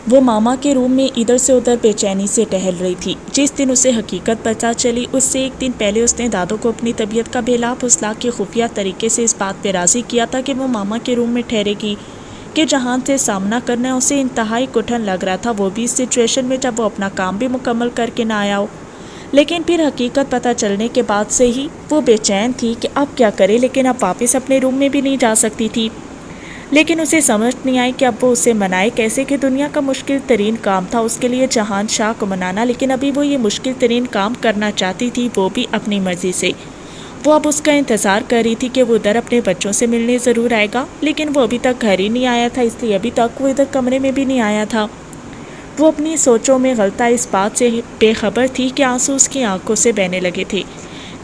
وہ ماما کے روم میں ادھر سے ادھر بے چینی سے ٹہل رہی تھی۔ جس دن اسے حقیقت پتہ چلی، اس سے ایک دن پہلے اس نے دادو کو اپنی طبیعت کا بے لاپ اصلاح کے خفیہ طریقے سے اس بات پہ راضی کیا تھا کہ وہ ماما کے روم میں ٹھہرے گی کہ جہاں سے سامنا کرنا ہے اسے انتہائی کٹھن لگ رہا تھا، وہ بھی اس سچویشن میں جب وہ اپنا کام بھی مکمل کر کے نہ آیا ہو۔ لیکن پھر حقیقت پتہ چلنے کے بعد سے ہی وہ بے چین تھی کہ اب کیا کرے، لیکن اب واپس اپنے روم میں بھی نہیں جا سکتی تھی۔ لیکن اسے سمجھ نہیں آئی کہ اب وہ اسے منائے کیسے، کہ دنیا کا مشکل ترین کام تھا اس کے لیے جہان شاہ کو منانا، لیکن ابھی وہ یہ مشکل ترین کام کرنا چاہتی تھی، وہ بھی اپنی مرضی سے۔ وہ اب اس کا انتظار کر رہی تھی کہ وہ ادھر اپنے بچوں سے ملنے ضرور آئے گا، لیکن وہ ابھی تک گھر ہی نہیں آیا تھا، اس لیے ابھی تک وہ ادھر کمرے میں بھی نہیں آیا تھا۔ وہ اپنی سوچوں میں غلطہ اس بات سے بے خبر تھی کہ آنسو اس کی آنکھوں سے بہنے لگے تھے۔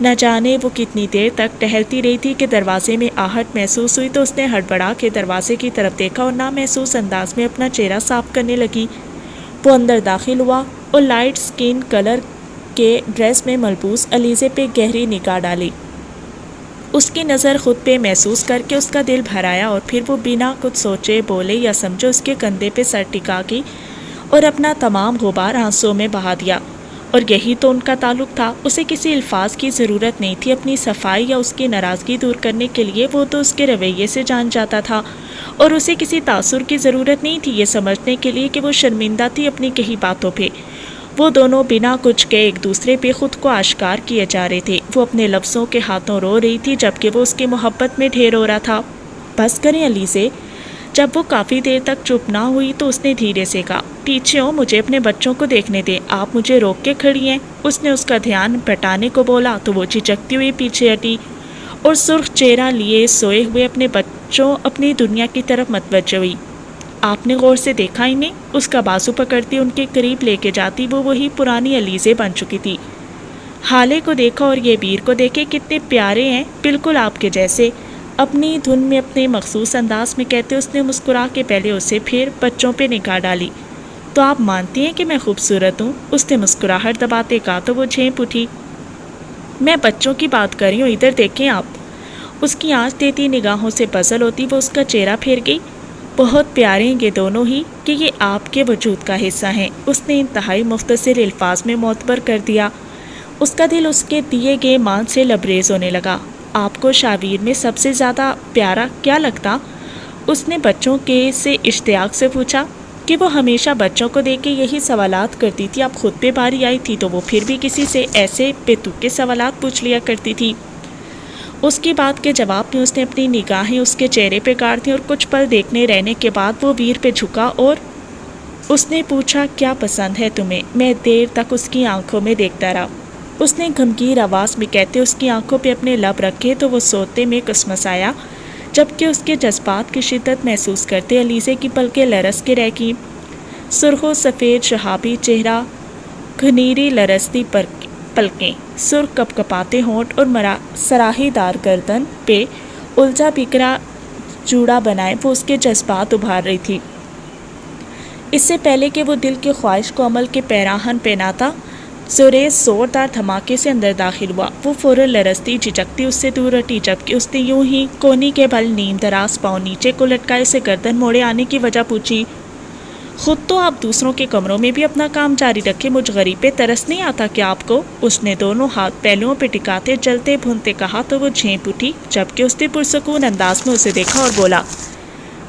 نہ جانے وہ کتنی دیر تک ٹہلتی رہی تھی کہ دروازے میں آہٹ محسوس ہوئی تو اس نے ہڑبڑا کے دروازے کی طرف دیکھا اور نامحسوس انداز میں اپنا چہرہ صاف کرنے لگی۔ وہ اندر داخل ہوا اور لائٹ سکن کلر کے ڈریس میں ملبوس علیزے پہ گہری نگاہ ڈالی۔ اس کی نظر خود پہ محسوس کر کے اس کا دل بھر آیا اور پھر وہ بنا کچھ سوچے بولے یا سمجھے اس کے کندھے پہ سر ٹکا کی اور اپنا تمام غبار آنسوں میں بہا دیا۔ اور یہی تو ان کا تعلق تھا، اسے کسی الفاظ کی ضرورت نہیں تھی اپنی صفائی یا اس کی ناراضگی دور کرنے کے لیے، وہ تو اس کے رویے سے جان جاتا تھا، اور اسے کسی تاثر کی ضرورت نہیں تھی یہ سمجھنے کے لیے کہ وہ شرمندہ تھی اپنی کہی باتوں پہ۔ وہ دونوں بنا کچھ کے ایک دوسرے پہ خود کو آشکار کیے جا رہے تھے۔ وہ اپنے لفظوں کے ہاتھوں رو رہی تھی جبکہ وہ اس کی محبت میں ڈھیر ہو رہا تھا۔ بس کریں علیزے۔ جب وہ کافی دیر تک چپ نہ ہوئی تو اس نے دھیرے سے کہا، پیچھے ہو، مجھے اپنے بچوں کو دیکھنے دیں، آپ مجھے روک کے کھڑی ہیں۔ اس نے اس کا دھیان بٹانے کو بولا تو وہ جھجکتی ہوئی پیچھے ہٹی اور سرخ چہرہ لیے سوئے ہوئے اپنے بچوں اپنی دنیا کی طرف متوجہ ہوئی۔ آپ نے غور سے دیکھا ہی نہیں؟ اس کا بازو پکڑتی ان کے قریب لے کے جاتی وہ وہی پرانی علیزے بن چکی تھی۔ حالے کو دیکھا اور یہ ویر کو دیکھے، کتنے پیارے ہیں، بالکل آپ کے جیسے، اپنی دھن میں اپنے مخصوص انداز میں کہتے اس نے مسکرا کے پہلے اسے پھر بچوں پہ نگاہ ڈالی۔ تو آپ مانتی ہیں کہ میں خوبصورت ہوں؟ اس نے مسکراہٹ دباتے کہا تو وہ جھینپ اٹھی۔ میں بچوں کی بات کر رہی ہوں، ادھر دیکھیں آپ۔ اس کی آنچ دیتی نگاہوں سے پزل ہوتی وہ اس کا چہرہ پھیر گئی۔ بہت پیارے ہیں یہ دونوں ہی کہ یہ آپ کے وجود کا حصہ ہیں، اس نے انتہائی مختصر الفاظ میں معتبر کر دیا۔ اس کا دل اس کے دیے گئے مان سے لبریز ہونے لگا۔ آپ کو شاویر میں سب سے زیادہ پیارا کیا لگتا؟ اس نے بچوں کے سے اشتیاق سے پوچھا کہ وہ ہمیشہ بچوں کو دیکھ کے یہی سوالات کرتی تھی، اب خود پہ باری آئی تھی تو وہ پھر بھی کسی سے ایسے بے تک کے سوالات پوچھ لیا کرتی تھی۔ اس کی بات کے جواب میں اس نے اپنی نگاہیں اس کے چہرے پہ گاڑ دیں اور کچھ پل دیکھنے رہنے کے بعد وہ ویر پہ جھکا اور اس نے پوچھا، کیا پسند ہے تمہیں؟ میں دیر تک اس کی آنکھوں میں دیکھتا رہا۔ اس نے گھمگیر آواز میں کہتے اس کی آنکھوں پہ اپنے لب رکھے تو وہ سوتے میں کسمسایا، جبکہ اس کے جذبات کی شدت محسوس کرتے علیزے کی پلکیں لرز کے رہ گئیں۔ سرخ و سفید شہابی چہرہ، گھنیری لرزتی پلکیں، سرخ کپ کپاتے ہونٹ اور سراہی دار گردن پہ الجھا بکھرا جوڑا بنائے وہ اس کے جذبات ابھار رہی تھی۔ اس سے پہلے کہ وہ دل کی خواہش کو عمل کے پیراہن پہناتا، زوریز زوردار دھماکے سے اندر داخل ہوا۔ وہ فوراً لرزتی جھجکتی اس سے دور ہٹی، جبکہ اس نے یوں ہی کونی کے بل نیم دراز پاؤں نیچے کو لٹکائے سے گردن موڑے آنے کی وجہ پوچھی۔ خود تو آپ دوسروں کے کمروں میں بھی اپنا کام جاری رکھے، مجھ غریب پہ ترس نہیں آتا کہ آپ کو؟ اس نے دونوں ہاتھ پہلوؤں پہ ٹکاتے جلتے بھونتے کہا تو وہ جھینپ اٹھی، جبکہ اس نے پرسکون انداز میں اسے دیکھا اور بولا،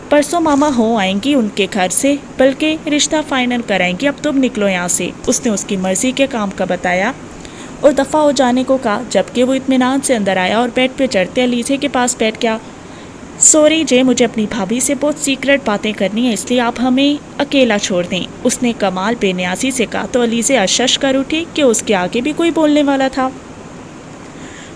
پرسوں ماما ہو آئیں گی ان کے گھر سے، بلکہ رشتہ فائنل کرائیں گی، اب تم نکلو یہاں سے۔ اس نے اس کی مرضی کے کام کا بتایا اور دفعہ ہو جانے کو کہا، جبکہ وہ اطمینان سے اندر آیا اور بیڈ پہ چڑھتے علیزے کے پاس بیٹھ گیا۔ سوری جے، مجھے اپنی بھابھی سے بہت سیکرٹ باتیں کرنی ہیں، اس لیے آپ ہمیں اکیلا چھوڑ دیں، اس نے کمال بے نیازی سے کہا تو علیزے اشش کر اٹھی کہ اس کے آگے بھی کوئی بولنے والا تھا۔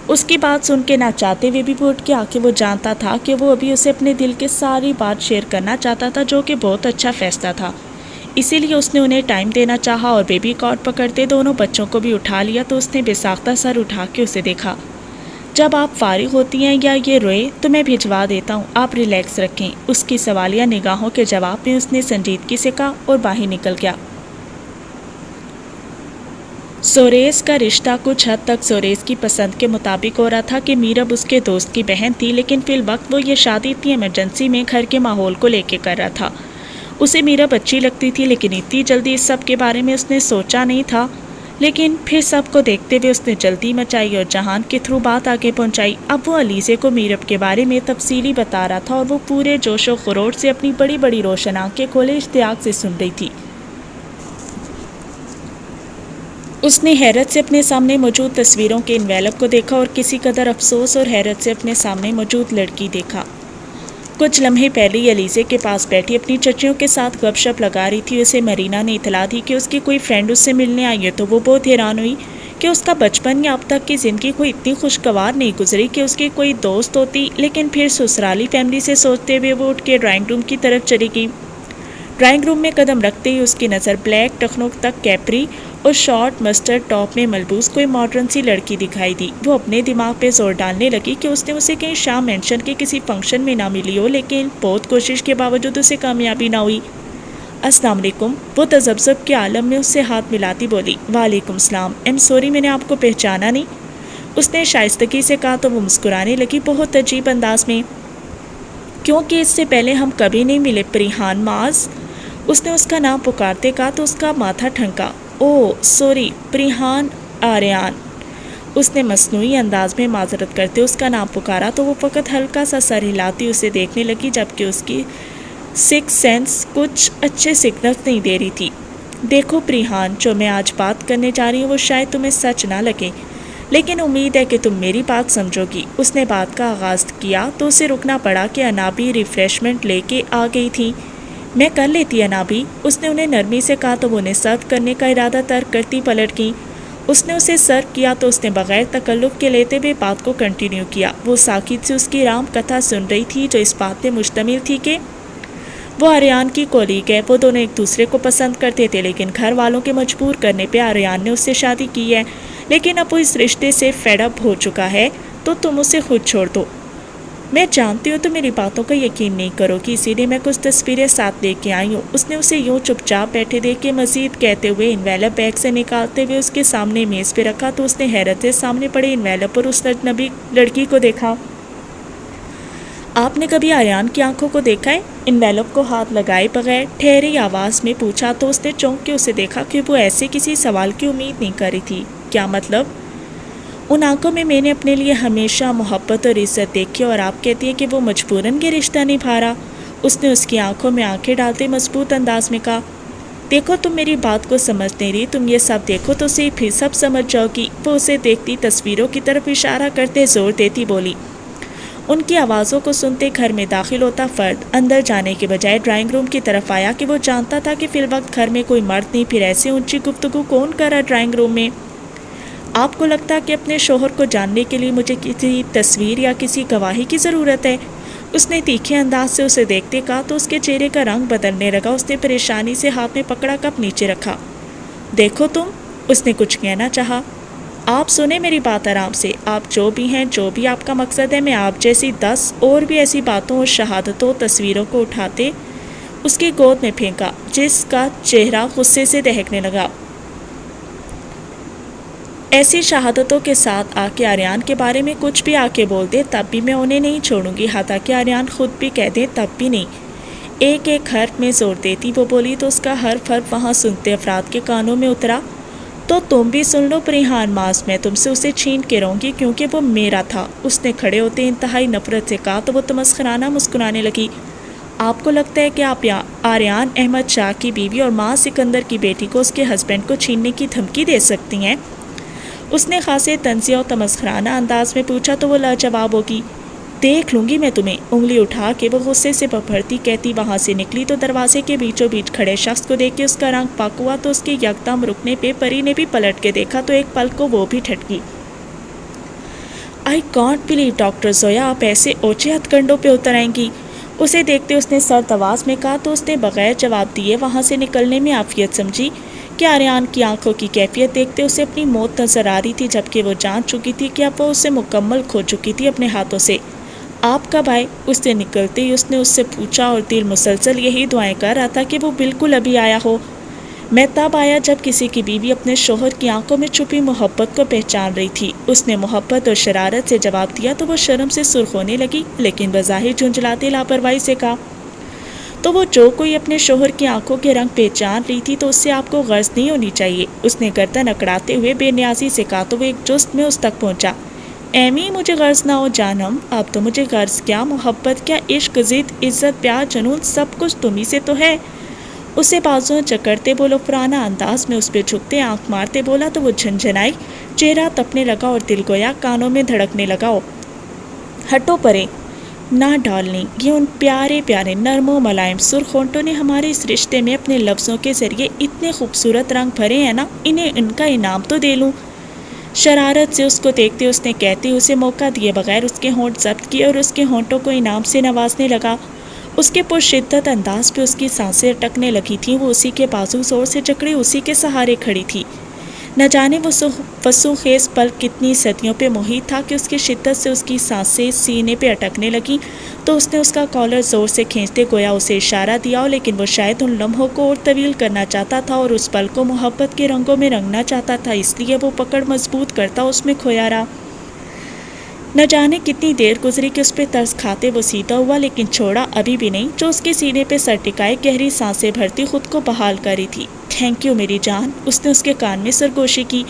اس کی بات سن کے نہ چاہتے ہوئے بھی اٹھ گیا کہ وہ جانتا تھا کہ وہ ابھی اسے اپنے دل کے ساری بات شیئر کرنا چاہتا تھا، جو کہ بہت اچھا فیصلہ تھا، اسی لیے اس نے انہیں ٹائم دینا چاہا اور بیبی کاٹ پکڑتے دونوں بچوں کو بھی اٹھا لیا تو اس نے بے ساختہ سر اٹھا کے اسے دیکھا۔ جب آپ فارغ ہوتی ہیں یا یہ روئے تو میں بھجوا دیتا ہوں، آپ ریلیکس رکھیں، اس کی سوالیہ نگاہوں کے جواب میں اس نے سنجیدگی سے کہا اور باہر نکل گیا۔ سوریز کا رشتہ کچھ حد تک سوریز کی پسند کے مطابق ہو رہا تھا کہ میرب اس کے دوست کی بہن تھی، لیکن فی الوقت وہ یہ شادی اتنی ایمرجنسی میں گھر کے ماحول کو لے کے کر رہا تھا۔ اسے میرب اچھی لگتی تھی، لیکن اتنی جلدی اس سب کے بارے میں اس نے سوچا نہیں تھا۔ لیکن پھر سب کو دیکھتے ہوئے اس نے جلدی مچائی اور جہان کے تھرو بات آگے پہنچائی۔ اب وہ علیزے کو میرب کے بارے میں تفصیلی بتا رہا تھا اور وہ پورے جوش و خروش سے اپنی بڑی بڑی روشن آنکھیں کھولے اشتیاق سے سن رہی تھی۔ اس نے حیرت سے اپنے سامنے موجود تصویروں کے انویلپ کو دیکھا اور کسی قدر افسوس اور حیرت سے اپنے سامنے موجود لڑکی دیکھا۔ کچھ لمحے پہلے ہی علیزے کے پاس بیٹھی اپنی چچیوں کے ساتھ گپ شپ لگا رہی تھی۔ اسے مرینا نے اطلاع دی کہ اس کی کوئی فرینڈ اس سے ملنے آئی ہے، تو وہ بہت حیران ہوئی کہ اس کا بچپن یا اب تک کی زندگی کوئی اتنی خوشگوار نہیں گزری کہ اس کی کوئی دوست ہوتی۔ لیکن پھر سسرالی فیملی سے سوچتے ہوئے وہ اٹھ کے ڈرائنگ روم کی طرف چلی گئی۔ ڈرائنگ روم میں قدم رکھتے ہی اس کی نظر بلیک ٹخنوں تک کیپری اور شارٹ مسٹرڈ ٹاپ میں ملبوس کوئی ماڈرن سی لڑکی دکھائی دی۔ وہ اپنے دماغ پہ زور ڈالنے لگی کہ اس نے اسے کہیں شام مینشن کے کسی فنکشن میں نہ ملی ہو، لیکن بہت کوشش کے باوجود اسے کامیابی نہ ہوئی۔ السلام علیکم، وہ تذبذب کے عالم میں اس سے ہاتھ ملاتی بولی۔ وعلیکم السلام، ایم سوری، میں نے آپ کو پہچانا نہیں، اس نے شائستگی سے کہا تو وہ مسکرانے لگی بہت عجیب انداز میں، کیونکہ اس سے پہلے ہم کبھی نہیں ملے۔ پریحان معاذ، اس نے اس کا نام پکارتے کہا تو اس کا ماتھا ٹھنکا۔ او سوری، پریحان آریان، اس نے مصنوعی انداز میں معذرت کرتے اس کا نام پکارا تو وہ فقط ہلکا سا سر ہلاتی اسے دیکھنے لگی، جبکہ اس کی سکس سینس کچھ اچھے سگنلز نہیں دے رہی تھی۔ دیکھو پریحان، جو میں آج بات کرنے جا رہی ہوں وہ شاید تمہیں سچ نہ لگے، لیکن امید ہے کہ تم میری بات سمجھو گی۔ اس نے بات کا آغاز کیا تو اسے رکنا پڑا کہ انابی ریفریشمنٹ لے کے آ گئی تھی۔ میں کر لیتی انابی، اس نے انہیں نرمی سے کہا تو وہ انہیں سرو کرنے کا ارادہ ترک کرتی پلٹ گئی۔ اس نے اسے سرو کیا تو اس نے بغیر تکلف کے لیتے ہوئے بات کو کنٹینیو کیا۔ وہ ساکت سے اس کی رام کتھا سن رہی تھی جو اس بات پہ مشتمل تھی کہ وہ آریان کی کولیگ ہے۔ وہ دونوں ایک دوسرے کو پسند کرتے تھے، لیکن گھر والوں کے مجبور کرنے پہ آریان نے اس سے شادی کی ہے، لیکن اب وہ اس رشتے سے فیڈ اپ ہو چکا ہے تو تم اسے خود چھوڑ دو۔ میں جانتی ہوں تو میری باتوں کا یقین نہیں کرو گی، اسی لیے میں کچھ تصویریں ساتھ لے کے آئی ہوں۔ اس نے اسے یوں چپ چاپ بیٹھے دیکھ کے مزید کہتے ہوئے انویلپ بیگ سے نکالتے ہوئے اس کے سامنے میز پہ رکھا تو اس نے حیرت سے سامنے پڑے انویلپ پر اس اجنبی لڑکی کو دیکھا۔ آپ نے کبھی آریان کی آنکھوں کو دیکھا ہے؟ انویلپ کو ہاتھ لگائے بغیر ٹھہری آواز میں پوچھا تو اس نے چونک کے اسے دیکھا کہ وہ ایسے کسی سوال کی امید نہیں کر رہی تھی۔ کیا مطلب؟ ان آنکھوں میں نے اپنے لیے ہمیشہ محبت اور عزت دیکھی اور آپ کہتی ہیں کہ وہ مجبوراً یہ رشتہ نبھا رہا۔ اس نے اس کی آنکھوں میں آنکھیں ڈالتے مضبوط انداز میں کہا، دیکھو تم میری بات کو سمجھ نہیں رہی، تم یہ سب دیکھو تو اسے پھر سب سمجھ جاؤ گی۔ وہ اسے دیکھتی تصویروں کی طرف اشارہ کرتے زور دیتی بولی۔ ان کی آوازوں کو سنتے گھر میں داخل ہوتا فرد اندر جانے کے بجائے ڈرائنگ روم کی طرف آیا کہ وہ جانتا تھا کہ فی الوقت گھر میں کوئی مرد نہیں، پھر ایسے اونچی گفتگو کون کر رہا ڈرائنگ روم میں؟ آپ کو لگتا کہ اپنے شوہر کو جاننے کے لیے مجھے کسی تصویر یا کسی گواہی کی ضرورت ہے؟ اس نے تیکھے انداز سے اسے دیکھتے کہا تو اس کے چہرے کا رنگ بدلنے لگا۔ اس نے پریشانی سے ہاتھ میں پکڑا کپ نیچے رکھا۔ دیکھو تم، اس نے کچھ کہنا چاہا۔ آپ سنیں میری بات آرام سے، آپ جو بھی ہیں، جو بھی آپ کا مقصد ہے، میں آپ جیسی 10 اور بھی ایسی باتوں اور شہادتوں تصویروں کو اٹھاتے اس کی گود میں پھینکا، جس کا چہرہ غصے سے دہکنے لگا۔ ایسی شہادتوں کے ساتھ آ کے آریان کے بارے میں کچھ بھی آ کے بول دے تب بھی میں انہیں نہیں چھوڑوں گی، حتیٰ کہ آریان خود بھی کہہ دے تب بھی نہیں۔ ایک ایک حرف میں زور دیتی وہ بولی تو اس کا حرف وہاں سنتے افراد کے کانوں میں اترا۔ تو تم بھی سن لو پریحان معاذ، میں تم سے اسے چھین کے رہوں گی کیونکہ وہ میرا تھا۔ اس نے کھڑے ہوتے انتہائی نفرت سے کہا تو وہ تمسخرانہ مسکرانے لگی۔ آپ کو لگتا ہے کہ آپ آریان احمد شاہ کی بیوی اور ماں سکندر کی بیٹی کو اس کے ہسبینڈ کو چھیننے کی دھمکی دے سکتی ہیں؟ اس نے خاصے طنزیہ اور تمسخرانہ انداز میں پوچھا تو وہ لاجواب ہوگی۔ دیکھ لوں گی میں تمہیں، انگلی اٹھا کے وہ غصے سے ببھرتی کہتی وہاں سے نکلی تو دروازے کے بیچوں بیچ کھڑے شخص کو دیکھ کے اس کا رنگ پاک ہوا تو اس کے یکدم رکنے پہ پری نے بھی پلٹ کے دیکھا تو ایک پل کو وہ بھی ٹھٹکی۔ I can't believe doctor Zoya, آپ ایسے اونچے ہتھ کنڈوں پہ اتر آئیں گی؟ اسے دیکھتے اس نے سرد آواز میں کہا تو اس نے بغیر جواب دیے وہاں سے نکلنے میں عافیت سمجھی کہ آریان کی آنکھوں کی کیفیت دیکھتے اسے اپنی موت نظر آ رہی تھی، جبکہ وہ جان چکی تھی کہ اب وہ اسے مکمل کھو چکی تھی اپنے ہاتھوں سے۔ آپ کب آئے؟ اس سے نکلتے ہی اس نے اس سے پوچھا اور دل مسلسل یہی دعائیں کر رہا تھا کہ وہ بالکل ابھی آیا ہو۔ میں تب آیا جب کسی کی بیوی اپنے شوہر کی آنکھوں میں چھپی محبت کو پہچان رہی تھی۔ اس نے محبت اور شرارت سے جواب دیا تو وہ شرم سے سرخ ہونے لگی، لیکن بظاہر جھنجھلاتے لاپرواہی سے کہا، تو وہ جو کوئی اپنے شوہر کی آنکھوں کے رنگ پہچان رہی تھی تو اس سے آپ کو غرض نہیں ہونی چاہیے۔ اس نے گردن اکڑاتے ہوئے بے نیازی سے کہا تو وہ ایک جست میں اس تک پہنچا۔ ایمی مجھے غرض نہ ہو جانم، اب تو مجھے غرض کیا، محبت کیا، عشق، ضد، عزت، پیار، جنون، سب کچھ تم ہی سے تو ہے۔ اسے بازوں چکرتے بولو پرانا انداز میں اس پہ جھکتے آنکھ مارتے بولا تو وہ جھنجھنائی، چہرہ تپنے لگا اور دل گویا کانوں میں دھڑکنے لگا۔ ہٹو پرے، نہ ڈالنی، یہ ان پیارے پیارے نرم و ملائم سرخ ہونٹوں نے ہمارے اس رشتے میں اپنے لفظوں کے ذریعے اتنے خوبصورت رنگ بھرے ہیں نا، انہیں ان کا انعام تو دے لوں۔ شرارت سے اس کو دیکھتے اس نے کہتے اسے موقع دیے بغیر اس کے ہونٹ ضبط کیے اور اس کے ہونٹوں کو انعام سے نوازنے لگا۔ اس کے پرشدت انداز پہ اس کی سانسیں اٹکنے لگی تھیں، وہ اسی کے بازو زور سے جکڑے اسی کے سہارے کھڑی تھی۔ نہ جانے وہ وسو خیز پل کتنی صدیوں پہ محیط تھا کہ اس کی شدت سے اس کی سانسیں سینے پہ اٹکنے لگیں تو اس نے اس کا کالر زور سے کھینچتے گویا اسے اشارہ دیا ہو، لیکن وہ شاید ان لمحوں کو اور طویل کرنا چاہتا تھا اور اس پل کو محبت کے رنگوں میں رنگنا چاہتا تھا، اس لیے وہ پکڑ مضبوط کرتا اس میں کھویا رہا۔ نہ جانے کتنی دیر گزری کہ اس پہ ترس کھاتے وہ سیدھا ہوا، لیکن چھوڑا ابھی بھی نہیں، جو اس کے سینے پہ سر ٹکائے گہری سانسیں بھرتی خود کو بحال کری تھی۔ تھینک یو میری جان، اس نے اس کے کان میں سرگوشی کی۔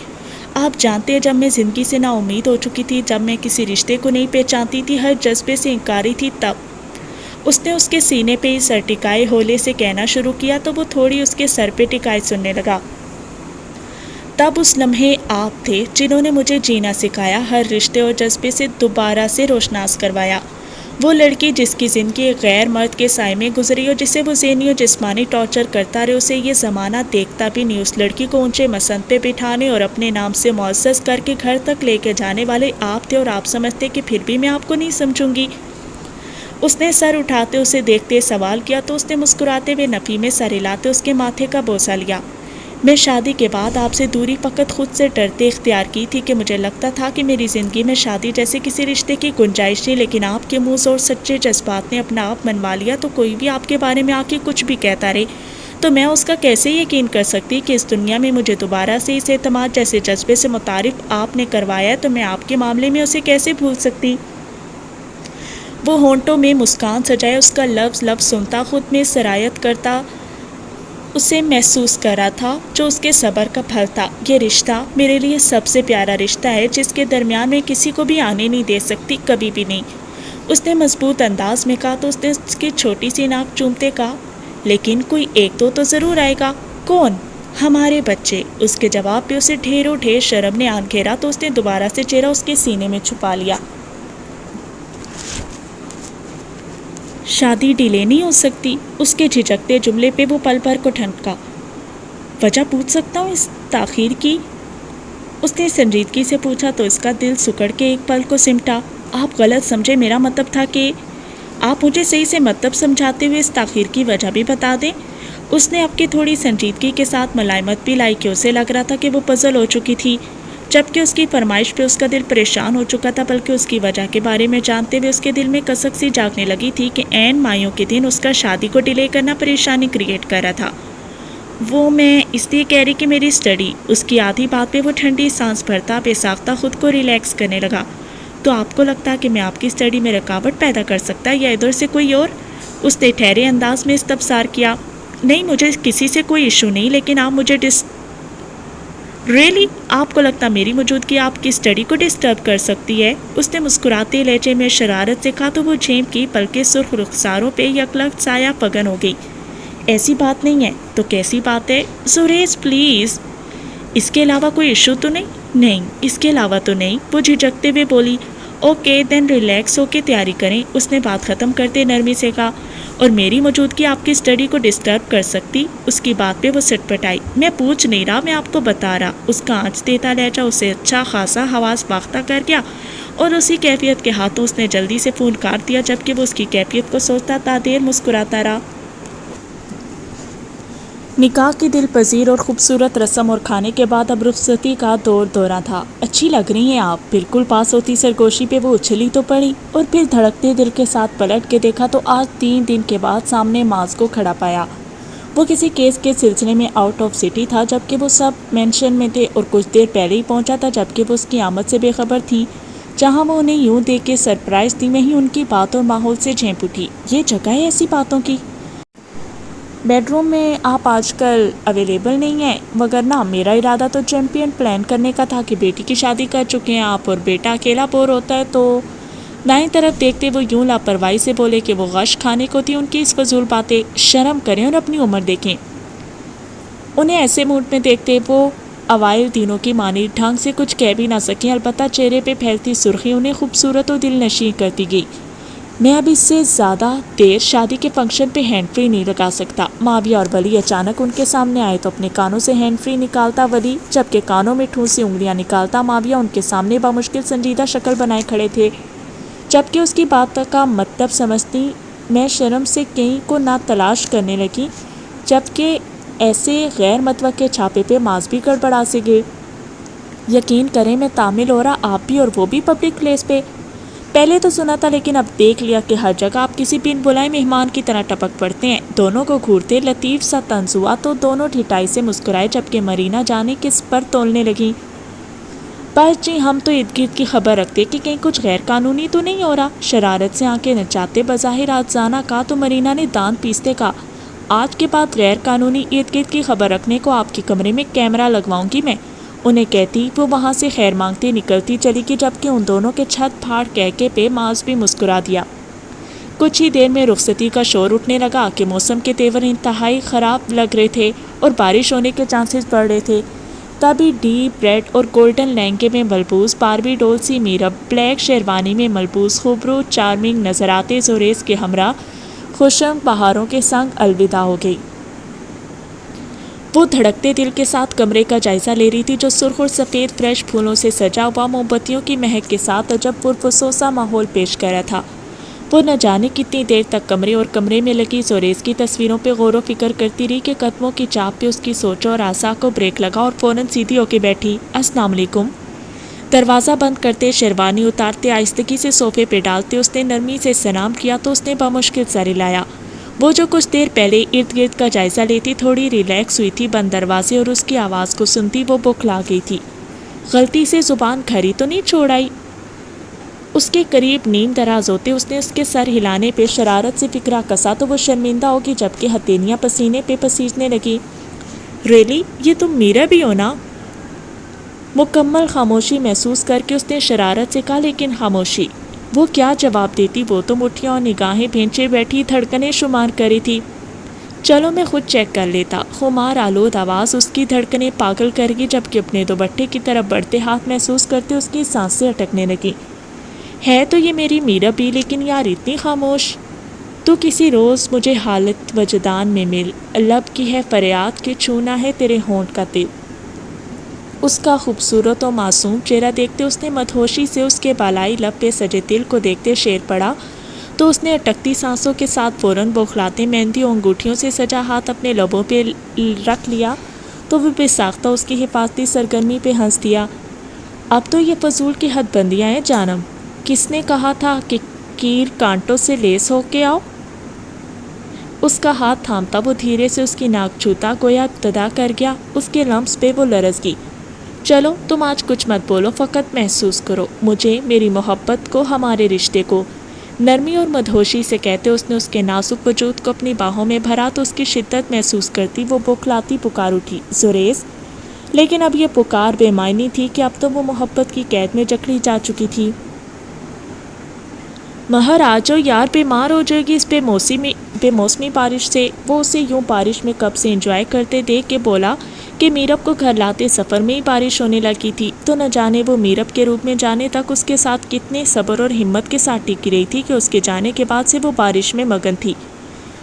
آپ جانتے ہیں جب میں زندگی سے نا امید ہو چکی تھی، جب میں کسی رشتے کو نہیں پہچانتی تھی، ہر جذبے سے انکاری تھی، تب اس نے اس کے سینے پہ ہی سر ٹکائے ہولے سے کہنا شروع کیا تو وہ تھوڑی اس کے سر پہ ٹکائے سننے لگا۔ تب اس لمحے آپ تھے جنہوں نے مجھے جینا سکھایا، ہر رشتے اور جذبے سے دوبارہ سے روشناس کروایا۔ وہ لڑکی جس کی زندگی ایک غیر مرد کے سائے میں گزری اور جسے وہ ذہنی اور جسمانی ٹارچر کرتا رہے، اسے یہ زمانہ دیکھتا بھی نہیں۔ اس لڑکی کو اونچے مسند پہ بٹھانے اور اپنے نام سے معزز کر کے گھر تک لے کے جانے والے آپ تھے، اور آپ سمجھتے کہ پھر بھی میں آپ کو نہیں سمجھوں گی؟ اس نے سر اٹھاتے اسے دیکھتے سوال کیا تو اس نے مسکراتے ہوئے نفی میں سر ہلاتے اس کے ماتھے کا بوسہ لیا۔ میں شادی کے بعد آپ سے دوری فقط خود سے ڈرتے اختیار کی تھی کہ مجھے لگتا تھا کہ میری زندگی میں شادی جیسے کسی رشتے کی گنجائش نہیں، لیکن آپ کے منہ اور سچے جذبات نے اپنا آپ منوا لیا تو کوئی بھی آپ کے بارے میں آ کے کچھ بھی کہتا رہے تو میں اس کا کیسے یقین کر سکتی کہ اس دنیا میں مجھے دوبارہ سے اس اعتماد جیسے جذبے سے متعارف آپ نے کروایا ہے، تو میں آپ کے معاملے میں اسے کیسے بھول سکتی؟ وہ ہونٹوں میں مسکان سجائے اس کا لفظ لفظ سنتا، خود میں سرایت کرتا اسے محسوس کر رہا تھا جو اس کے صبر کا پھل تھا۔ یہ رشتہ میرے لیے سب سے پیارا رشتہ ہے جس کے درمیان میں کسی کو بھی آنے نہیں دے سکتی، کبھی بھی نہیں، اس نے مضبوط انداز میں کہا تو اس نے اس کی چھوٹی سی ناک چومتے کہا، لیکن کوئی ایک دو تو ضرور آئے گا۔ کون؟ ہمارے بچے۔ اس کے جواب پہ اسے ڈھیروں ڈھیر شرم نے آن گھیرا تو اس نے دوبارہ سے چہرہ اس کے سینے میں چھپا لیا۔ شادی ڈیلے نہیں ہو سکتی؟ اس کے جھجکتے جملے پہ وہ پل بھر کو ٹھنکا۔ وجہ پوچھ سکتا ہوں اس تاخیر کی؟ اس نے سنجیدگی سے پوچھا تو اس کا دل سکڑ کے ایک پل کو سمٹا۔ آپ غلط سمجھے، میرا مطلب تھا کہ آپ مجھے صحیح سے مطلب سمجھاتے ہوئے اس تاخیر کی وجہ بھی بتا دیں۔ اس نے اب کی تھوڑی سنجیدگی کے ساتھ ملائمت بھی لائی کہ اسے لگ رہا تھا کہ وہ پزل ہو چکی تھی، جبکہ اس کی فرمائش پہ اس کا دل پریشان ہو چکا تھا، بلکہ اس کی وجہ کے بارے میں جانتے ہوئے اس کے دل میں کسک سی جاگنے لگی تھی کہ عین مایوں کے دن اس کا شادی کو ڈیلے کرنا پریشانی کریٹ کر رہا تھا۔ وہ میں اس لیے کہہ رہی کہ میری اسٹڈی۔ اس کی آدھی بات پہ وہ ٹھنڈی سانس بھرتا بے ساختہ خود کو ریلیکس کرنے لگا۔ تو آپ کو لگتا کہ میں آپ کی اسٹڈی میں رکاوٹ پیدا کر سکتا یا ادھر سے کوئی اور؟ اس نے ٹھہرے انداز میں استفسار کیا۔ نہیں، مجھے کسی سے کوئی ایشو نہیں، لیکن آپ مجھے ریلی آپ کو لگتا میری موجودگی آپ کی اسٹڈی کو ڈسٹرب کر سکتی ہے؟ اس نے مسکراتے لہجے میں شرارت سے کہا تو وہ جھینپ کی، بلکہ سرخ رخساروں پہ یکلخت سایہ پگن ہو گئی۔ ایسی بات نہیں ہے تو کیسی بات ہے؟ زریز پلیز، اس کے علاوہ کوئی ایشو تو نہیں؟ نہیں، اس کے علاوہ تو نہیں، وہ جھجکتے ہوئے بولی۔ اوکے دین ریلیکس ہو کے تیاری کریں، اس نے بات ختم کرتے نرمی سے کہا۔ اور میری موجودگی آپ کی اسٹڈی کو ڈسٹرب کر سکتی؟ اس کی بات پہ وہ سٹ پٹائی۔ میں پوچھ نہیں رہا، میں آپ کو بتا رہا۔ اس کا آنچ دیتا لہجہ اسے اچھا خاصا حواس باختہ کر گیا، اور اسی کیفیت کے ہاتھوں اس نے جلدی سے فون کاٹ دیا، جبکہ وہ اس کی کیفیت کو سوچتا تا دیر مسکراتا رہا۔ نکاح کی دل پذیر اور خوبصورت رسم اور کھانے کے بعد اب رخصتی کا دورہ تھا۔ اچھی لگ رہی ہیں آپ، بالکل پاس ہوتی سرگوشی پہ وہ اچھلی تو پڑی، اور پھر دھڑکتے دل کے ساتھ پلٹ کے دیکھا تو آج 3 دن کے بعد سامنے ماز کو کھڑا پایا۔ وہ کسی کیس کے سلسلے میں آؤٹ آف سٹی تھا، جبکہ وہ سب مینشن میں تھے، اور کچھ دیر پہلے ہی پہنچا تھا، جبکہ وہ اس کی آمد سے بے خبر تھی۔ جہاں وہ انہیں یوں دیکھ کے سرپرائز تھی، وہیں ان کی بات اور ماحول سے جھینپ اٹھی۔ یہ جگہ ہے ایسی باتوں کی؟ بیڈ روم میں آپ آج کل اویلیبل نہیں ہیں، وگرنہ میرا ارادہ تو چیمپئن پلان کرنے کا تھا کہ بیٹی کی شادی کر چکے ہیں آپ اور بیٹا اکیلا بور ہوتا ہے تو دائیں طرف دیکھتے وہ یوں لاپرواہی سے بولے کہ وہ غش کھانے کو تھی ان کی اس فضول باتیں، شرم کریں اور اپنی عمر دیکھیں۔ انہیں ایسے موڈ میں دیکھتے وہ اوائل دنوں کی مانی ڈھنگ سے کچھ کہہ بھی نہ سکیں، البتہ چہرے پہ پھیلتی سرخی انہیں خوبصورت و دل نشیں کرتی گئی۔ میں اب اس سے زیادہ دیر شادی کے فنکشن پہ ہینڈ فری نہیں لگا سکتا۔ معاویہ اور ولی اچانک ان کے سامنے آئے تو اپنے کانوں سے ہینڈ فری نکالتا ولی، جبکہ کانوں میں ٹھونسی انگلیاں نکالتا معاویہ ان کے سامنے بمشکل سنجیدہ شکل بنائے کھڑے تھے، جبکہ اس کی بات کا مطلب سمجھتی میں شرم سے کہیں کو نہ تلاش کرنے لگی، جبکہ ایسے غیر متوقع چھاپے پہ ماس بھی گڑبڑا سے گئے۔ یقین کریں میں تعمیل ہو رہا، آپ بھی اور وہ بھی پبلک پلیس پہ۔ پہلے تو سنا تھا لیکن اب دیکھ لیا کہ ہر جگہ آپ کسی بن بلائے مہمان کی طرح ٹپک پڑتے ہیں۔ دونوں کو گھورتے لطیف سا طنز ہوا تو دونوں ٹھٹائی سے مسکرائے، جبکہ مرینا جانے کس پر تولنے لگی۔ بس جی ہم تو ارد گرد کی خبر رکھتے کہ کہیں کچھ غیر قانونی تو نہیں ہو رہا۔ شرارت سے آنکھیں نچاتے بظاہر آجزانہ کہا تو مرینا نے دانت پیستے کہا، آج کے بعد غیر قانونی ارد گرد کی خبر رکھنے کو آپ کے کمرے میں کیمرہ لگواؤں گی میں، انہیں کہتی وہ وہاں سے خیر مانگتے نکلتی چلی گئی، جبکہ ان دونوں کے چھت پھاڑ کہکے پہ ماس بھی مسکرا دیا۔ کچھ ہی دیر میں رخصتی کا شور اٹھنے لگا کہ موسم کے تیور انتہائی خراب لگ رہے تھے اور بارش ہونے کے چانسز بڑھ رہے تھے۔ تبھی ڈیپ ریڈ اور گولڈن لہنگے میں ملبوس باربی ڈول سی میرب بلیک شیروانی میں ملبوس خوبرو چارمنگ نظر آتے زوریز کے ہمراہ خوشنگ بہاروں کے سنگ الوداع ہو گئی۔ وہ دھڑکتے دل کے ساتھ کمرے کا جائزہ لے رہی تھی جو سرخ اور سفید فریش پھولوں سے سجا ہوا موم بتیوں کی مہک کے ساتھ عجب پرفسوسا ماحول پیش کر رہا تھا۔ وہ نہ جانے کتنی دیر تک کمرے اور کمرے میں لگی زوریز کی تصویروں پہ غور و فکر کرتی رہی کہ قدموں کی چاپ پہ اس کی سوچ اور آسا کو بریک لگا اور فوراً سیدھی ہو کے بیٹھی۔ السلام علیکم۔ دروازہ بند کرتے شیروانی اتارتے آہستگی سے صوفے پہ ڈالتے اس نے نرمی سے سلام کیا تو اس نے بمشکل سر ہلایا۔ وہ جو کچھ دیر پہلے ارد گرد کا جائزہ لیتی تھوڑی ریلیکس ہوئی تھی، بند دروازے اور اس کی آواز کو سنتی وہ بوکھلا گئی تھی۔ غلطی سے زبان کھری تو نہیں چھوڑ آئی؟ اس کے قریب نیم دراز ہوتے اس نے اس کے سر ہلانے پہ شرارت سے فکرہ کسا تو وہ شرمندہ ہوگی، جبکہ ہتھیلیاں پسینے پہ پسیجنے لگی۔ ریلی یہ تم میرا بھی ہو نا؟ مکمل خاموشی محسوس کر کے اس نے شرارت سے کہا، لیکن خاموشی وہ کیا جواب دیتی، وہ تو مٹھیاں اور نگاہیں بھینچے بیٹھی دھڑکنیں شمار کری تھی۔ چلو میں خود چیک کر لیتا۔ خمار آلود آواز اس کی دھڑکنیں پاگل کر گئی، جبکہ اپنے دوپٹے کی طرف بڑھتے ہاتھ محسوس کرتے اس کی سانسیں اٹکنے لگی۔ ہے تو یہ میری میرا بھی، لیکن یار اتنی خاموش۔ تو کسی روز مجھے حالت وجدان میں مل، لب کی ہے فریاد کہ چھونا ہے تیرے ہونٹ کا دل۔ اس کا خوبصورت و معصوم چہرہ دیکھتے اس نے مدہوشی سے اس کے بالائی لب پہ سجے دل کو دیکھتے شعر پڑا تو اس نے اٹکتی سانسوں کے ساتھ فوراً بوکھلاتے مہندی و انگوٹھیوں سے سجا ہاتھ اپنے لبوں پہ رکھ لیا تو وہ بے ساختہ اس کی حفاظتی سرگرمی پہ ہنس دیا۔ اب تو یہ فضول کی حد بندیاں ہیں جانم، کس نے کہا تھا کہ کیر کانٹوں سے لیس ہو کے آؤ؟ اس کا ہاتھ تھامتا وہ دھیرے سے اس کی ناک چھوتا گویا ابتدا کر گیا، اس کے لمس پہ وہ لرز گئی۔ چلو تم آج کچھ مت بولو، فقط محسوس کرو مجھے، میری محبت کو، ہمارے رشتے کو، نرمی اور مدہوشی سے کہتے اس نے اس کے نازک وجود کو اپنی باہوں میں بھرا تو اس کی شدت محسوس کرتی وہ بوکھلاتی پکار اٹھی، زوریز۔ لیکن اب یہ پکار بے معنی تھی کہ اب تو وہ محبت کی قید میں جکڑی جا چکی تھی۔ مہر آ جاؤ یار، بیمار ہو جائے گی اس بے موسمی بارش سے۔ وہ اسے یوں بارش میں کب سے انجوائے کرتے دیکھ کے بولا کہ میرب کو گھر لاتے سفر میں ہی بارش ہونے لگی تھی، تو نہ جانے وہ میرب کے روپ میں جانے تک اس کے ساتھ کتنے صبر اور ہمت کے ساتھ ٹکی رہی تھی کہ اس کے جانے کے بعد سے وہ بارش میں مگن تھی۔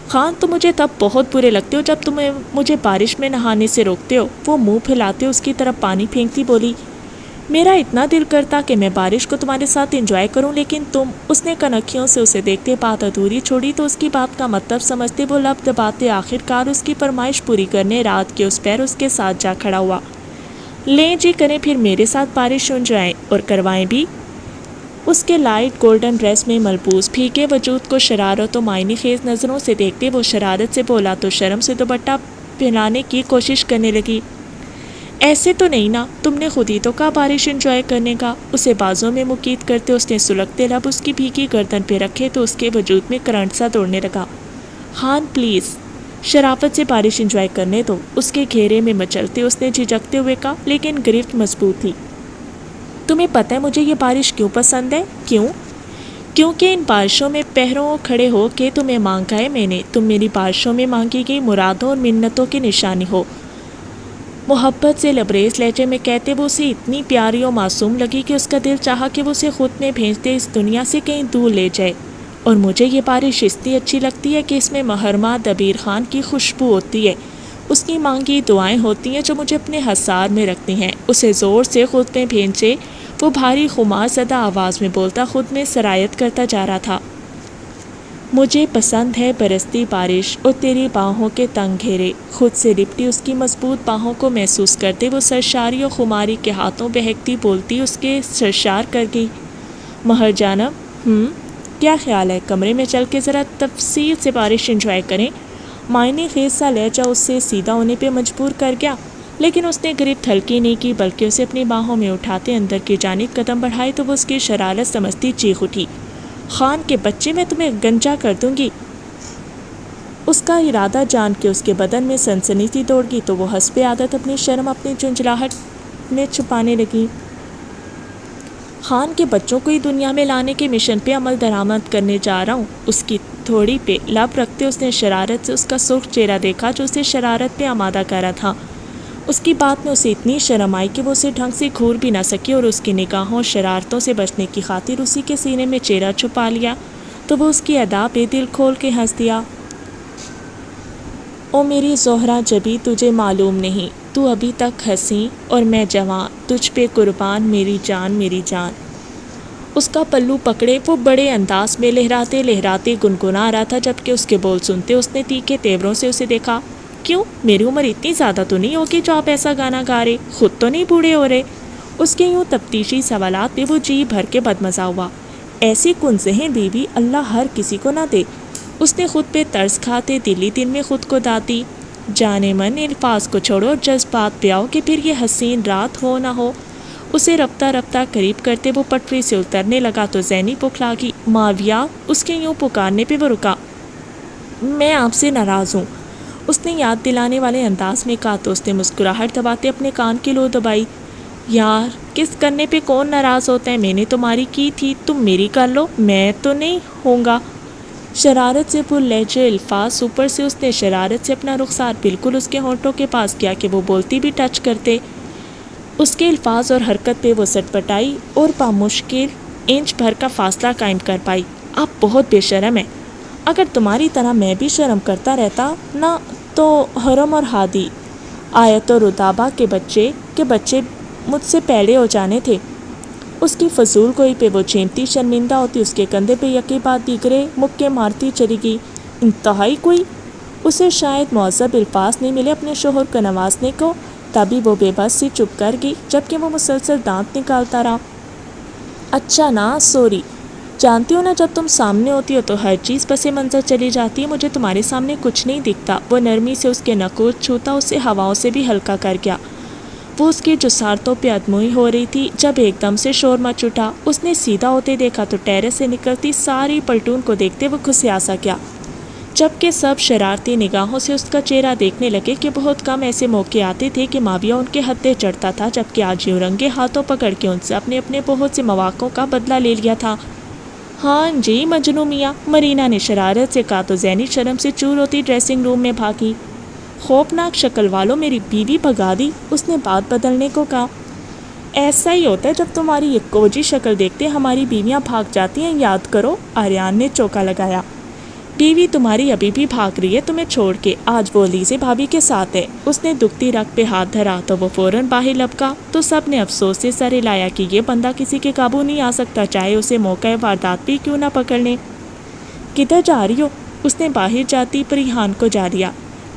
خان تم مجھے تب بہت برے لگتے ہو جب تم مجھے بارش میں نہانے سے روکتے ہو۔ وہ منہ پھیلاتے اس کی طرف پانی پھینکتی بولی، میرا اتنا دل کرتا کہ میں بارش کو تمہارے ساتھ انجوائے کروں، لیکن تم۔ اس نے کنکھیوں سے اسے دیکھتے بات ادھوری چھوڑی تو اس کی بات کا مطلب سمجھتے وہ لب دباتے آخر کار اس کی فرمائش پوری کرنے رات کے اس پیر اس کے ساتھ جا کھڑا ہوا۔ لیں جی کریں پھر میرے ساتھ بارش انجوائے، اور کروائیں بھی۔ اس کے لائٹ گولڈن ڈریس میں ملبوس بھیگے وجود کو شرارت و معنی خیز نظروں سے دیکھتے وہ شرارت سے بولا تو شرم سے دوپٹہ پہنانے کی کوشش کرنے لگی۔ ایسے تو نہیں نا، تم نے خود ہی تو کہا بارش انجوائے کرنے کا۔ اسے بازوں میں مکید کرتے اس نے سلگتے لب اس کی بھیگی گردن پہ رکھے تو اس کے وجود میں کرنٹ سا دوڑنے لگا۔ خان پلیز۔ شرافت سے بارش انجوائے کرنے دو، اس کے گھیرے میں مچلتے اس نے جھجکتے ہوئے کہا، لیکن گرفت مضبوط تھی۔ تمہیں پتہ ہے مجھے یہ بارش کیوں پسند ہے؟ کیوں؟ کیونکہ ان بارشوں میں پہروں کھڑے ہو کے تمہیں مانگا ہے میں نے، تم میری بارشوں میں مانگی گئی مرادوں اور منتوں کی نشانی ہو۔ محبت سے لبریز لہجے میں کہتے وہ اسے اتنی پیاری اور معصوم لگی کہ اس کا دل چاہا کہ وہ اسے خود میں بھیج دے، اس دنیا سے کہیں دور لے جائے۔ اور مجھے یہ بارش اتنی اچھی لگتی ہے کہ اس میں محرمہ دبیر خان کی خوشبو ہوتی ہے، اس کی مانگی دعائیں ہوتی ہیں جو مجھے اپنے حصار میں رکھتی ہیں۔ اسے زور سے خود میں بھیجے، وہ بھاری خمار زدہ آواز میں بولتا خود میں سرایت کرتا جا رہا تھا۔ مجھے پسند ہے برستی بارش اور تیری باہوں کے تنگ گھیرے۔ خود سے لپٹی اس کی مضبوط باہوں کو محسوس کرتے وہ سرشاری اور خماری کے ہاتھوں بہکتی بولتی اس کے سرشار کر گئی، مہر جانب کیا خیال ہے کمرے میں چل کے ذرا تفصیل سے بارش انجوائے کریں؟ معنی خیز سا لہجہ اس سے سیدھا ہونے پہ مجبور کر گیا، لیکن اس نے گرفت ہلکی نہیں کی بلکہ اسے اپنی باہوں میں اٹھاتے اندر کی جانب قدم بڑھائے تو وہ اس کی شرارت سمجھتی چیخ اٹھی، خان کے بچے میں تمہیں گنجا کر دوں گی۔ اس کا ارادہ جان کے اس کے بدن میں سنسنی سی دوڑ گئی تو وہ حسب عادت اپنی شرم اپنی چنچلاہٹ میں چھپانے لگی۔ خان کے بچوں کو ہی دنیا میں لانے کے مشن پہ عمل درآمد کرنے جا رہا ہوں۔ اس کی تھوڑی پہ لب رکھتے اس نے شرارت سے اس کا سرخ چہرہ دیکھا جو اسے شرارت پہ آمادہ کر رہا تھا۔ اس کی بات میں اسے اتنی شرم آئی کہ وہ اسے ڈھنگ سے گھور بھی نہ سکی اور اس کی نگاہوں شرارتوں سے بچنے کی خاطر اسی کے سینے میں چہرہ چھپا لیا تو وہ اس کی ادا پہ دل کھول کے ہنس دیا۔ او میری زہرہ جبی تجھے معلوم نہیں، تو ابھی تک ہنسی اور میں جوان، تجھ پہ قربان میری جان میری جان۔ اس کا پلو پکڑے وہ بڑے انداز میں لہراتے لہراتے گنگنا رہا تھا، جبکہ اس کے بول سنتے اس نے تیکھے تیوروں سے اسے دیکھا۔ کیوں؟ میری عمر اتنی زیادہ تو نہیں ہوگی جو آپ ایسا گانا گا رہے، خود تو نہیں بوڑھے ہو رہے؟ اس کے یوں تفتیشی سوالات پہ وہ جی بھر کے بدمزہ ہوا۔ ایسی کن ذہن بیوی اللہ ہر کسی کو نہ دے، اس نے خود پہ طرز کھاتے دلی دن میں خود کو داد دی۔ جانے من الفاظ کو چھوڑو اور جذبات پہ آؤ کہ پھر یہ حسین رات ہو نہ ہو۔ اسے رفتہ رفتہ قریب کرتے وہ پٹری سے اترنے لگا تو زینی پکھلا گئی۔ معاویہ، اس کے یوں پکارنے پہ وہ رکا۔ میں آپ سے ناراض ہوں، اس نے یاد دلانے والے انداز میں کہا تو اس نے مسکراہٹ دباتے اپنے کان کی لو دبائی۔ یار کس کرنے پہ کون ناراض ہوتا ہے، میں نے تمہاری کی تھی، تم میری کر لو، میں تو نہیں ہوں گا۔ شرارت سے پر لہجے الفاظ اوپر سے اس نے شرارت سے اپنا رخسار بالکل اس کے ہونٹوں کے پاس کیا کہ وہ بولتی بھی ٹچ کرتے۔ اس کے الفاظ اور حرکت پہ وہ سٹ پٹائی اور بامشکل انچ بھر کا فاصلہ قائم کر پائی۔ آپ بہت بے شرم ہیں، اگر تمہاری طرح میں بھی شرم کرتا رہتا نہ تو حرم اور ہادی آیت و رتابہ کے بچے مجھ سے پہلے ہو جانے تھے۔ اس کی فضول گوئی پہ وہ چیمتی شرمندہ ہوتی، اس کے کندھے پہ یقین بعد دیگرے مکے مارتی چلی گئی۔ انتہائی کوئی اسے شاید مہذب الفاظ نہیں ملے اپنے شوہر کو نوازنے کو، تبھی وہ بے بس سی چپ کر گئی جبکہ وہ مسلسل دانت نکالتا رہا۔ اچھا نا، سوری، جانتی ہو نا جب تم سامنے ہوتی ہو تو ہر چیز پس منظر چلی جاتی ہے، مجھے تمہارے سامنے کچھ نہیں دکھتا۔ وہ نرمی سے اس کے نکوچ چھوتا اسے ہواؤں سے بھی ہلکا کر گیا۔ وہ اس کی جسارتوں پہ ادموئی ہو رہی تھی جب ایک دم سے شور مچ اٹھا۔ اس نے سیدھا ہوتے دیکھا تو ٹیرس سے نکلتی ساری پلٹون کو دیکھتے وہ کھسیاسا کیا، جبکہ سب شرارتی نگاہوں سے اس کا چہرہ دیکھنے لگے کہ بہت کم ایسے موقع آتے تھے کہ معاویہ ان کے ہتھے چڑھتا تھا، جبکہ آج یوں رنگے ہاتھوں پکڑ کے ان سے اپنے بہت سے مواقعوں کا بدلہ لے لیا تھا۔ ہاں جی مجنوں میاں، مرینا نے شرارت سے کہا تو زینی شرم سے چور ہوتی ڈریسنگ روم میں بھاگی۔ خوفناک شکل والوں، میری بیوی بھگا دی، اس نے بات بدلنے کو کہا۔ ایسا ہی ہوتا ہے جب تمہاری یہ کوجی شکل دیکھتے ہماری بیویاں بھاگ جاتی ہیں، یاد کرو، آریان نے چوکا لگایا۔ بیوی تمہاری ابھی بھی بھاگ رہی ہے تمہیں چھوڑ کے، آج وہ لیزے بھابھی کے ساتھ ہے۔ اس نے دکھتی رگ پہ ہاتھ دھرا تو وہ فوراً باہر لپکا تو سب نے افسوس سے سر ہلایا کہ یہ بندہ کسی کے قابو نہیں آ سکتا، چاہے اسے موقع واردات بھی کیوں نہ پکڑ لیں۔ کدھر جا رہی ہو؟ اس نے باہر جاتی پریحان کو جا لیا۔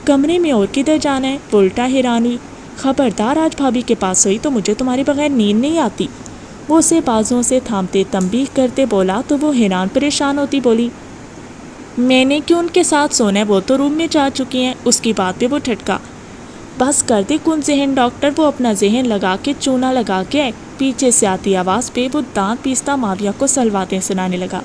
کمرے میں اور کدھر جانا ہے؟ وہ الٹا حیران ہوئی۔ خبردار آج بھابھی کے پاس ہوئی تو مجھے تمہارے بغیر نیند نہیں آتی، وہ اسے بازوں سے تھامتے تنبیہ کرتے بولا تو وہ حیران پریشان ہوتی بولی، میں نے کیوں ان کے ساتھ سونا ہے، وہ تو روم میں جا چکی ہیں۔ اس کی بات پہ وہ ٹھٹکا۔ بس کر دے کن ذہن ڈاکٹر، وہ اپنا ذہن لگا کے چونا لگا کے آئے۔ پیچھے سے آتی آواز پہ وہ دانت پیستا معاویہ کو سلواتیں سنانے لگا۔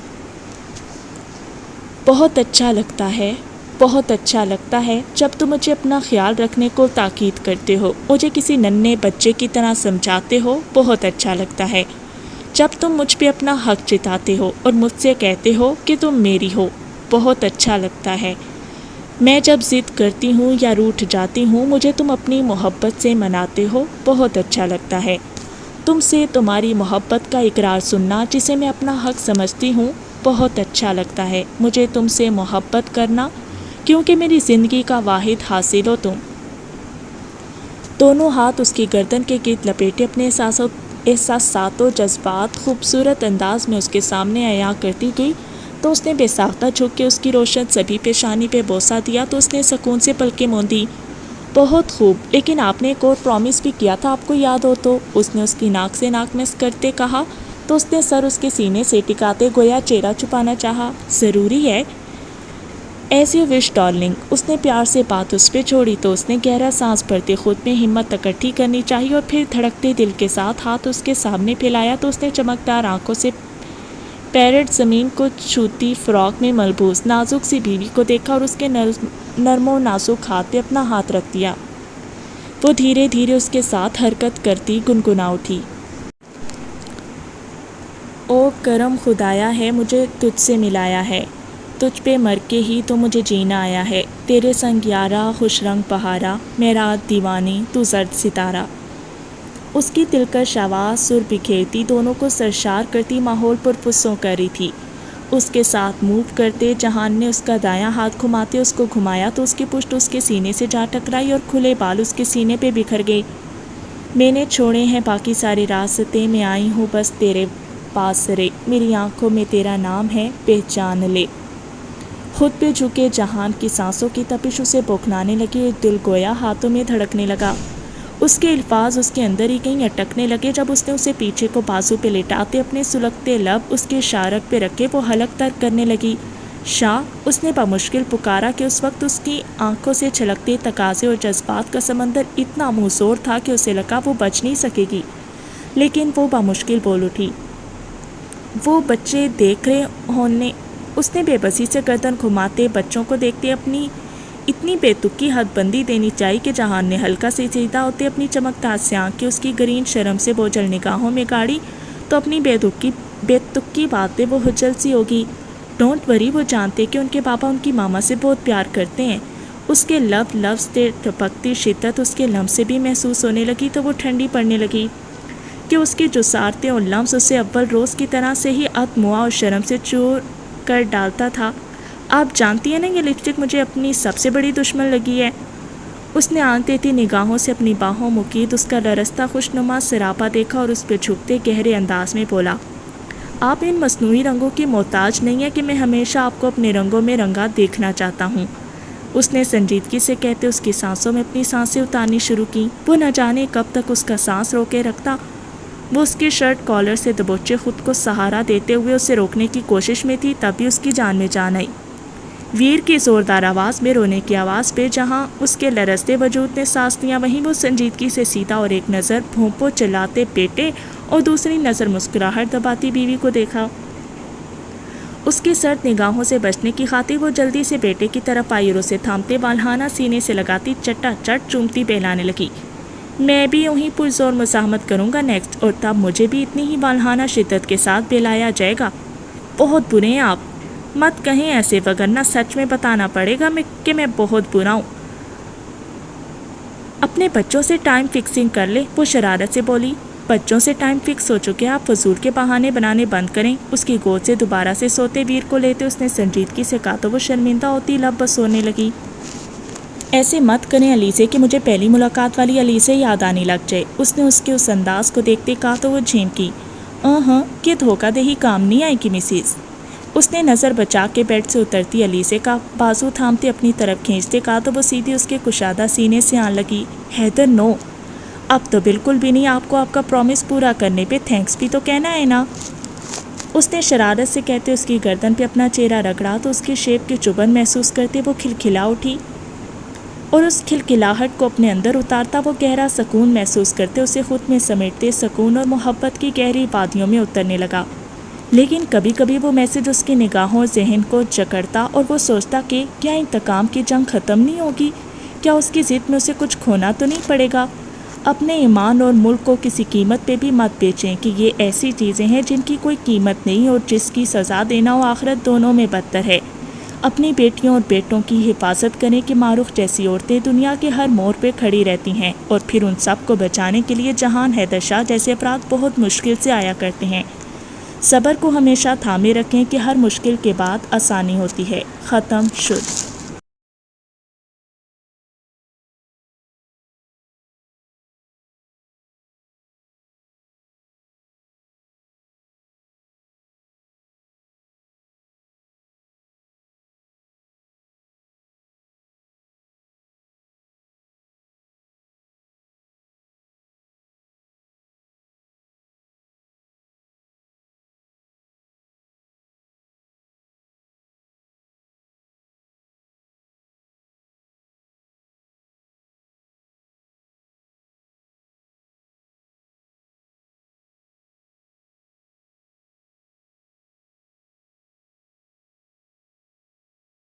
بہت اچھا لگتا ہے، بہت اچھا لگتا ہے جب تم مجھے اپنا خیال رکھنے کو تاکید کرتے ہو، مجھے کسی ننھے بچے کی طرح سمجھاتے ہو، بہت اچھا لگتا ہے جب تم مجھ پہ اپنا حق جتاتے ہو اور مجھ سے کہتے ہو کہ تم میری ہو، بہت اچھا لگتا ہے میں جب ضد کرتی ہوں یا روٹھ جاتی ہوں، مجھے تم اپنی محبت سے مناتے ہو، بہت اچھا لگتا ہے تم سے تمہاری محبت کا اقرار سننا جسے میں اپنا حق سمجھتی ہوں، بہت اچھا لگتا ہے مجھے تم سے محبت کرنا کیونکہ میری زندگی کا واحد حاصل ہو تم۔ دونوں ہاتھ اس کی گردن کے گرد لپیٹے اپنے احساسات و جذبات خوبصورت انداز میں اس کے سامنے عیاں کرتی گئی تو اس نے بے ساختہ جھک کے اس کی روشن سبھی پیشانی پہ بوسہ دیا تو اس نے سکون سے پلکیں موندی۔ بہت خوب، لیکن آپ نے ایک اور پرومس بھی کیا تھا، آپ کو یاد ہو تو؟ اس نے اس کی ناک سے ناک مس کرتے کہا تو اس نے سر اس کے سینے سے ٹکاتے گویا چہرہ چھپانا چاہا۔ ضروری ہے؟ As you wish darling. اس نے پیار سے بات اس پہ چھوڑی تو اس نے گہرا سانس بھرتے خود میں ہمت اکٹھی کرنی چاہی اور پھر دھڑکتے دل کے ساتھ ہاتھ اس کے سامنے پھیلایا تو اس نے چمکدار آنکھوں سے پیرٹ زمین کو چھوتی فراک میں ملبوس نازک سی بیوی کو دیکھا اور اس کے نرم و نازک ہاتھ پہ اپنا ہاتھ رکھ دیا۔ وہ دھیرے دھیرے اس کے ساتھ حرکت کرتی گنگنا اٹھی۔ او کرم خدایا ہے مجھے تجھ سے ملایا ہے، تجھ پہ مر کے ہی تو مجھے جینا آیا ہے، تیرے سنگ یارا خوش رنگ بہارا، میں رات دیوانی تو زرد ستارہ۔ اس کی دلکش آواز سر بکھیرتی دونوں کو سرشار کرتی ماحول پر پرسوں کر رہی تھی۔ اس کے ساتھ موو کرتے جہان نے اس کا دایاں ہاتھ گھماتے اس کو گھمایا تو اس کی پشت اس کے سینے سے جا ٹکرائی اور کھلے بال اس کے سینے پہ بکھر گئے۔ میں نے چھوڑے ہیں باقی سارے راستے، میں آئی ہوں بس تیرے پاس رے، میری آنکھوں میں تیرا نام ہے پہچان لے۔ خود پہ جھکے جہان کی سانسوں کی تپش اسے بوکھلانے لگی اور دل گویا ہاتھوں میں دھڑکنے لگا۔ اس کے الفاظ اس کے اندر ہی کہیں اٹکنے لگے جب اس نے اسے پیچھے کو بازو پہ لٹاتے اپنے سلگتے لب اس کے شارک پہ رکھے وہ حلق ترک کرنے لگی۔ شاہ، اس نے بمشکل پکارا کہ اس وقت اس کی آنکھوں سے چھلکتے تقاضے اور جذبات کا سمندر اتنا منحصر تھا کہ اسے لگا وہ بچ نہیں سکے گی، لیکن وہ بمشکل بول اٹھی۔ وہ بچے دیکھ رہے ہونے، اس نے بے بسی سے گردن گھماتے بچوں کو دیکھتے اپنی اتنی بے تکی حد بندی دینی چاہی کہ جہان نے ہلکا سے سیدھا ہوتے اپنی چمکدار سے آنکھ اس کی گرین شرم سے بوجھل نگاہوں میں گاڑی تو اپنی بے تکی باتیں وہ حجل سی ہوگی۔ ڈونٹ وری، وہ جانتے کہ ان کے پاپا ان کی ماما سے بہت پیار کرتے ہیں۔ اس کے لفظ سے ٹپکتی شدت اس کے لمس سے بھی محسوس ہونے لگی تو وہ ٹھنڈی پڑنے لگی کہ اس کی جسارتیں اور لمس اسے اول روز کی طرح سے ہی اتموا اور شرم سے چور کر ڈالتا تھا۔ آپ جانتی ہیں نا یہ لپسٹک مجھے اپنی سب سے بڑی دشمن لگی ہے۔ اس نے آنکھ دیتی نگاہوں سے اپنی باہوں مقید اس کا لرزتا خوشنما سراپا دیکھا اور اس پہ جھکتے گہرے انداز میں بولا، آپ ان مصنوعی رنگوں کی محتاج نہیں ہے کہ میں ہمیشہ آپ کو اپنے رنگوں میں رنگا دیکھنا چاہتا ہوں۔ اس نے سنجیدگی سے کہتے اس کی سانسوں میں اپنی سانسیں اتارنی شروع کی۔ وہ نہ جانے کب تک اس کا سانس روکے رکھتا۔ وہ اس کی شرٹ کالر سے دبوچے خود کو سہارا دیتے ہوئے اسے روکنے کی کوشش میں تھی، تب بھی اس کی جان میں جان آئی۔ ویر کی زوردار آواز میں رونے کی آواز پہ جہاں اس کے لرزتے وجود نے سانس لیا، وہیں وہ سنجیدگی سے سیدھا اور ایک نظر بھونپو چلاتے بیٹے اور دوسری نظر مسکراہٹ دباتی بیوی کو دیکھا۔ اس کی سرد نگاہوں سے بچنے کی خاطر وہ جلدی سے بیٹے کی طرف آئی اور اسے تھامتے والہانہ سینے سے لگاتی چٹا چٹ چومتی بہلانے لگی۔ میں بھی یوں ہی پرزور مزاحمت کروں گا نیکسٹ، اور تب مجھے بھی اتنی ہی والہانہ شدت کے ساتھ بہلایا جائے گا۔ بہت برے ہیں آپ، مت کہیں ایسے وگرنہ سچ میں بتانا پڑے گا کہ میں بہت برا ہوں۔ اپنے بچوں سے ٹائم فکسنگ کر لے، وہ شرارت سے بولی۔ بچوں سے ٹائم فکس ہو چکے، آپ فضول کے بہانے بنانے بند کریں۔ اس کی گود سے دوبارہ سے سوتے ویر کو لیتے اس نے سنجیدگی سے کہا تو وہ شرمندہ ہوتی لب بس سونے لگی۔ ایسے مت کریں علیزے کہ مجھے پہلی ملاقات والی علیزے یاد آنے لگ جائے۔ اس نے اس کے اس انداز کو دیکھتے کہا تو وہ جھینکی۔ کہ دھوکہ دہی کام نہیں آئے گی مسز۔ اس نے نظر بچا کے بیڈ سے اترتی علیزے کا بازو تھامتے اپنی طرف کھینچتے کہا تو وہ سیدھی اس کے کشادہ سینے سے آن لگی۔ حیدر نو، اب تو بالکل بھی نہیں، آپ کو آپ کا پرومس پورا کرنے پہ تھینکس بھی تو کہنا ہے نا۔ اس نے شرارت سے کہتے اس کی گردن پہ اپنا چہرہ رگڑا تو اس کی شیپ کی چبھن محسوس کرتے وہ کھلکھلا اٹھی اور اس کھلکھلاہٹ کو اپنے اندر اتارتا وہ گہرا سکون محسوس کرتے اسے خود میں سمیٹتے سکون اور محبت کی گہری وادیوں میں اترنے لگا۔ لیکن کبھی کبھی وہ میسج اس کی نگاہوں اور ذہن کو جکڑتا اور وہ سوچتا کہ کیا انتقام کی جنگ ختم نہیں ہوگی، کیا اس کی ضد میں اسے کچھ کھونا تو نہیں پڑے گا۔ اپنے ایمان اور ملک کو کسی قیمت پہ بھی مت بیچیں کہ یہ ایسی چیزیں ہیں جن کی کوئی قیمت نہیں اور جس کی سزا دینا و آخرت دونوں میں بدتر ہے۔ اپنی بیٹیوں اور بیٹوں کی حفاظت کریں کہ معروف جیسی عورتیں دنیا کے ہر موڑ پہ کھڑی رہتی ہیں اور پھر ان سب کو بچانے کے لیے جہان حیدر شاہ جیسے افراد بہت مشکل سے آیا کرتے ہیں۔ صبر کو ہمیشہ تھامے رکھیں کہ ہر مشکل کے بعد آسانی ہوتی ہے۔ ختم شد۔